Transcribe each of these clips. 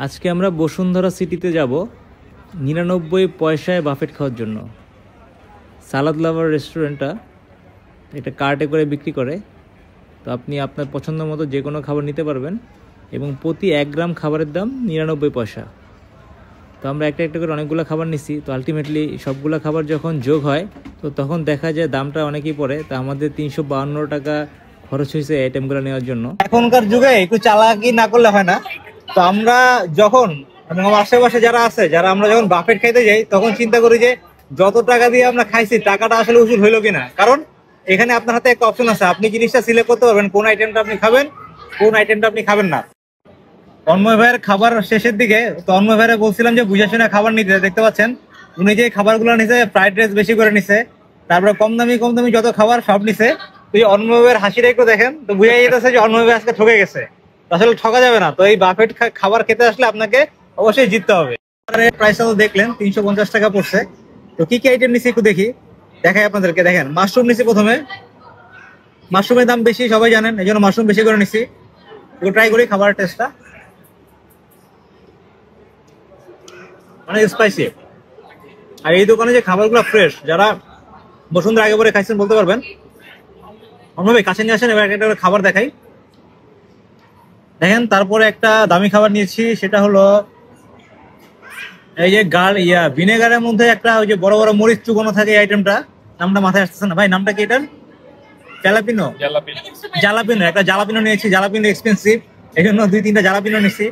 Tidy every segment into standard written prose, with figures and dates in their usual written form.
আজকে আমরা বসুন্ধরা সিটিতে যাব 99 পয়সায় বাফেট খাওয়ার জন্য। সালাদ লাভার রেস্টুরেন্টটা এটা কার্টে করে বিক্রি করে, তো আপনি আপনার পছন্দ মতো যে কোনো খাবার নিতে পারবেন এবং প্রতি 1 গ্রাম খাবারের দাম 99 পয়সা। তো আমরা একটা একটা করে অনেকগুলো খাবার নিছি, তো আলটিমেটলি সবগুলো খাবার যখন যোগ হয় তো তখন দেখা যায় দামটা অনেকই পড়ে। তা আমাদের 352 টাকা খরচ হয়েছে আইটেমগুলো নেওয়ার জন্য। এখনকার যুগে একটু চালাকি না করলে হয় না। তো আমরা যখন আমার আশেপাশে যারা আছে, যারা আমরা যখন বাফেট খাইতে যাই তখন চিন্তা করি যে যত টাকা দিয়ে আমরা খাইছি টাকাটা আসলে উসুল হইলো কিনা। কারণ এখানে আপনার হাতে একটা অপশন আছে, আপনি জিনিসটা সিলেক্ট করতে পারবেন কোন আইটেমটা আপনি খাবেন, কোন আইটেমটা আপনি খাবেন না। তন্ময় ভাইয়ের খাবার শেষের দিকে তন্ময় ভাইয়ের বলছিলাম যে বুঝে শুনে খাবার নিতে, দেখতে পাচ্ছেন উনি যে খাবারগুলো নিছে ফ্রাইড রাইস বেশি করে নিছে, তারপরে কম দামি যত খাবার সব নিছে। তো এই অন্ময় ভাইয়ের হাসিটা একটু দেখেন, তো বুঝাই যেতেছে যে অন্ময় ভাই আজকে ঠকে গেছে। আসলে ঠকা যাবে না। তো এই বাফেট খাবার খেতে আসলে আপনাকে অবশ্যই জিততে হবে। প্রাইসটা তো দেখলেন 350 টাকা পড়ছে। তো কি কি আইটেম নিছি একটু দেখি, দেখাই আপনাদেরকে। দেখেন মাশরুম নিছি প্রথমে, মাশরুমের দাম বেশি সবাই জানেন, এই জন্য মাশরুম বেশি করে নিছি। একটু ট্রাই করি খাবারের টেস্টটা, অনেক স্পাইসি। আর এই দোকানে যে খাবারগুলো ফ্রেশ, যারা বসুন্ধরা আগে পরে খাইছেন বলতে পারবেন। অন্যভাবে কাছে নিয়ে আসেন, এবার একটা খাবার দেখাই। দেখেন তারপরে একটা দামি খাবার নিয়েছি, সেটা হলো এই যে ভিনেগারের মধ্যে একটা ওই যে বড় বড় মরিচ চুকানো থাকে এই আইটেমটা, নামটা মাথায় আসতেছে না ভাই, নামটা কি এটার? জালাপিনো। জালাপিনো, একটা জালাপিনো নিয়েছি। জালাপিনো এক্সপেন্সিভ, এই জন্য 2-3টা জালাপিনো নিয়েছি।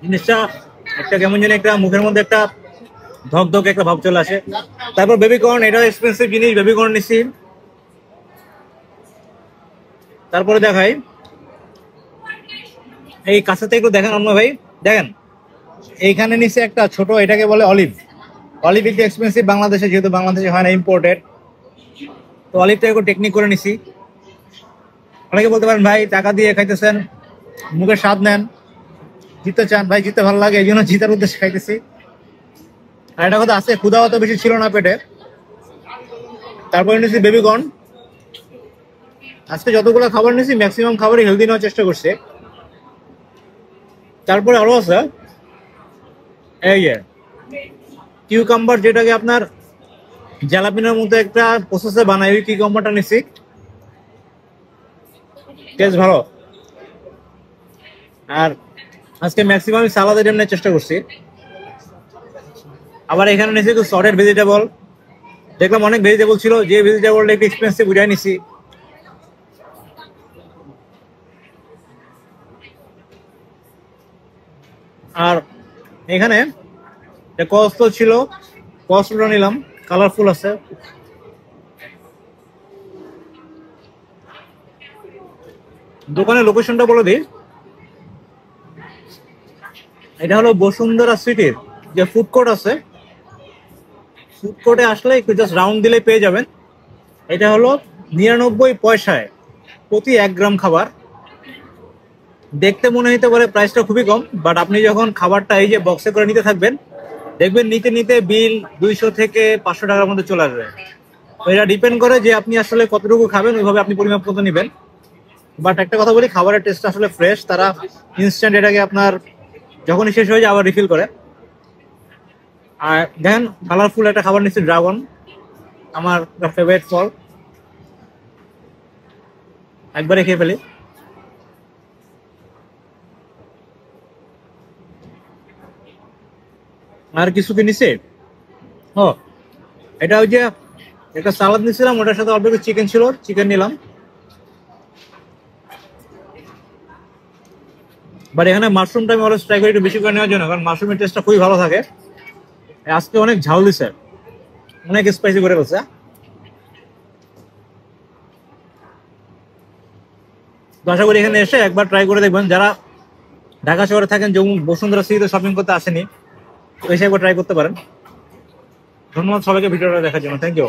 জিনিসটা একটা কেমন জানি একটা মুখের মধ্যে একটা ধক একটা ভাব চলে আসে। তারপর বেবিকর্ন, এটাও এক্সপেন্সিভ জিনিস, বেবিকর্ন নিছি। তারপরে দেখাই এই কাছেতে একটু দেখেন অন্য ভাই, দেখেন এইখানে নিচে একটা ছোট, এটাকে বলে অলিভ। অলিভ একটু এক্সপেন্সিভ বাংলাদেশে, যেহেতু বাংলাদেশে হয় না, ইম্পোর্টেড। তো অলিভটা একটু টেকনিক করে নিছি। অনেকে বলতে পারেন ভাই টাকা দিয়ে খাইতেছেন, মুখের স্বাদ নেন, জিততে চান। ভাই জিততে ভালো লাগে, এই জন্য জিতার উদ্দেশ্যে খাইতেছি। আর একটা কথা আছে, ক্ষুধা অত বেশি ছিল না পেটে। তারপরে নিয়েছি বেবিকর্ন। আজকে যতগুলো খাবার নিয়েছি ম্যাক্সিমাম খাবারই হেলদি নেওয়ার চেষ্টা করছে। তারপরে আরো আছে এই যে কিউকাম্বার, যেটাকে আপনার জালাপিনোর মধ্যে একটা প্রসেসে বানাই, ওই কিউকাম্বারটা নিছি। টেস্ট ভালো। আর আজকে ম্যাক্সিমাম সালাদ আইটেম নেওয়ার চেষ্টা করছি। আবার এখানে নিয়েছি একটু সর্টেড ভেজিটেবল, দেখলাম অনেক ভেজিটেবল ছিল, যে ভেজিটেবলটা একটু এক্সপেন্সিভ উঠাই নিছি। আর এখানে কস্ত ছিল, কস্টটা নিলাম, কালারফুল আছে। দোকানের লোকেশনটা বলে দিই, এটা হলো বসুন্ধরা সিটির যে ফুড কোর্ট আছে, ফুড কোর্টে আসলে একটু জাস্ট রাউন্ড দিলে পেয়ে যাবেন। এটা হলো 99 পয়সায় প্রতি 1 গ্রাম খাবার। দেখতে মনে হতে পারে প্রাইসটা খুবই কম, বাট আপনি যখন খাবারটা এই যে বক্সে করে নিতে থাকবেন, দেখবেন নিতে নিতে বিল 200 থেকে 500 টাকার মধ্যে চলে আসবে। তো এটা ডিপেন্ড করে যে আপনি আসলে কতটুকু খাবেন, ওইভাবে আপনি পরিমাপ করতে নেবেন। বাট একটা কথা বলি, খাবারের টেস্ট আসলে ফ্রেশ। তারা ইনস্ট্যান্ট এটাকে আপনার যখনই শেষ হয়ে যায় আবার রিফিল করে। আর দেখেন কালারফুল একটা খাবার নিচ্ছি, ড্রাগন, আমার ফেভারিট ফল। একবারে খেয়ে ফেলি। আর কিছু কি নিচ্ছে? ও, এটা ওই যে একটা সালাদ নিচ্ছিলাম, ওটার সাথে অল্প একটু চিকেন ছিল, চিকেন নিলাম। বাট এখানে মাশরুমটা আমি অলওয়েজ ট্রাই করি একটু বেশি করে নেওয়ার জন্য, কারণ মাশরুমের টেস্টটা খুবই ভালো থাকে। আজকে অনেক ঝাল দিছে, অনেক স্পাইসি করে বলছে। তো আশা করি এখানে এসে একবার ট্রাই করে দেখবেন, যারা ঢাকা শহরে থাকেন, যেমন বসুন্ধরা সিটিতে শপিং করতে আসেনি, তো এসে একবার ট্রাই করতে পারেন। ধন্যবাদ সবাইকে ভিডিওটা দেখার জন্য, থ্যাংক ইউ।